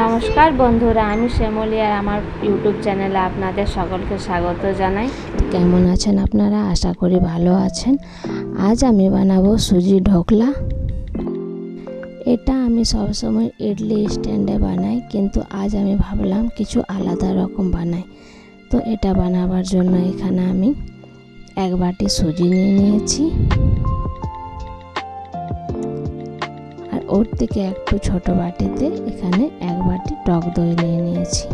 নমস্কার বন্ধুরা, আমি শ্যামলী আর আমার ইউটিউব চ্যানেলে আপনাদের সকলকে স্বাগত জানাই। কেমন আছেন আপনারা? আশা করি ভালো আছেন। আজ আমি বানাবো সুজি ঢোকলা। এটা আমি সবসময় ইডলি স্ট্যান্ডে বানাই, কিন্তু আজ আমি ভাবলাম কিছু আলাদা রকম বানাই। তো এটা বানাবার জন্য এখানে আমি 1 বাটি সুজি নিয়ে নিয়েছি, আর ওর থেকে একটু ছোট বাটিতে এখানে 1 বাটি টক দই নিয়ে নিয়েছি।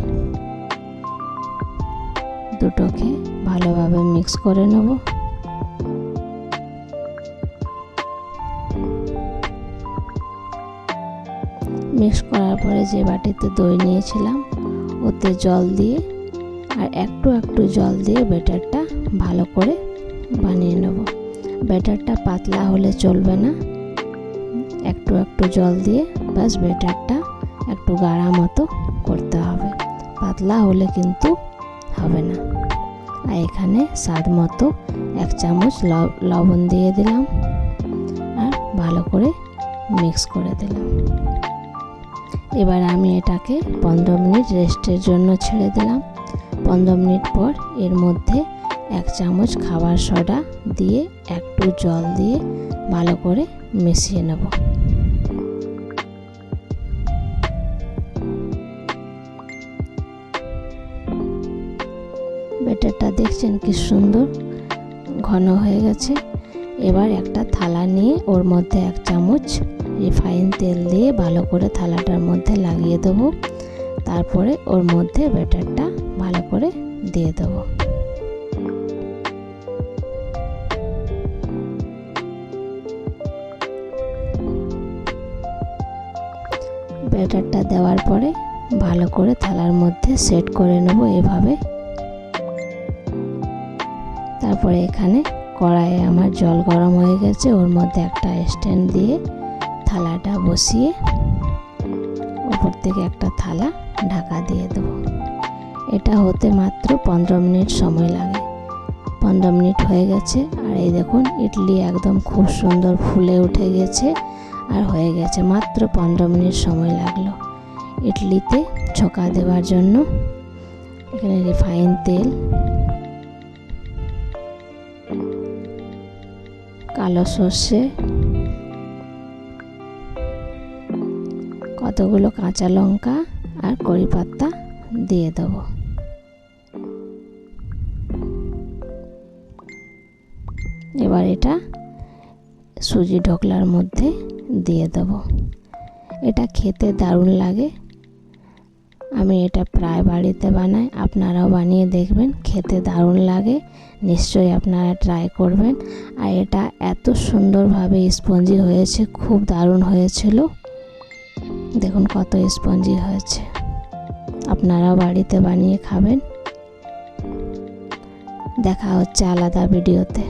দুটোকে ভালোভাবে মিক্স করে নেব। মিক্স করার পরে যে বাটিতে দই নিয়েছিলাম ওতে জল দিয়ে আর একটু একটু জল দিয়ে ব্যাটারটা ভালো করে বানিয়ে নেব। ব্যাটারটা পাতলা হলে চলবে না, একটু একটু জল দিয়ে বাস ব্যাটারটা একটু গাঢ়া মতো করতে হবে, পাতলা হলে কিন্তু হবে না। আর এখানে স্বাদ মতো 1 চামচ লবণ দিয়ে দিলাম আর ভালো করে মিক্স করে দিলাম। এবার আমি এটাকে 15 মিনিট রেস্টের জন্য ছেড়ে দিলাম। 15 মিনিট পর এর মধ্যে 1 চামচ খাবার সোডা দিয়ে একটু জল দিয়ে ভালো করে মিশিয়ে নেব। ব্যাটারটা দেখছেন কি সুন্দর ঘন হয়ে গেছে। এবার একটা থালা নিয়ে ওর মধ্যে 1 চামচ রিফাইন তেল দিয়ে ভালো করে থালাটার মধ্যে লাগিয়ে দেব। তারপরে ওর মধ্যে ব্যাটারটা ভালো করে দিয়ে দেব। ব্যাটারটা দেওয়ার পরে ভালো করে থালার মধ্যে সেট করে নেব এভাবে। তারপরে এখানে কড়াইয়ে আমার জল গরম হয়ে গেছে, ওর মধ্যে একটা স্ট্যান্ড দিয়ে থালাটা বসিয়ে উপর থেকে একটা থালা ঢাকা দিয়ে দেব। এটা হতে মাত্র 15 মিনিট সময় লাগে। 15 মিনিট হয়ে গেছে আর এই দেখুন ইডলি একদম খুব সুন্দর ফুলে উঠে গেছে আর হয়ে গেছে। মাত্র 15 মিনিট সময় লাগলো ইডলিতে ছকা দেওয়ার জন্য। এখানে রিফাইন তেল, কালো সর্ষে, কতগুলো কাঁচা লঙ্কা আর কারি পাতা দিয়ে দেবো। এবার এটা সুজি ঢোকলার মধ্যে দিয়ে দেব। এটা খেতে দারুণ লাগে। আমি এটা প্রায় বাড়িতে বানাই, আপনারাও বানিয়ে দেখবেন, খেতে দারুণ লাগে। নিশ্চয়ই আপনারা ট্রাই করবেন। আর এটা এত সুন্দরভাবে স্পঞ্জি হয়েছে, খুব দারুণ হয়েছিল। দেখুন কত স্পঞ্জি হয়েছে। আপনারাও বাড়িতে বানিয়ে খাবেন। দেখা হচ্ছে আলাদা ভিডিওতে।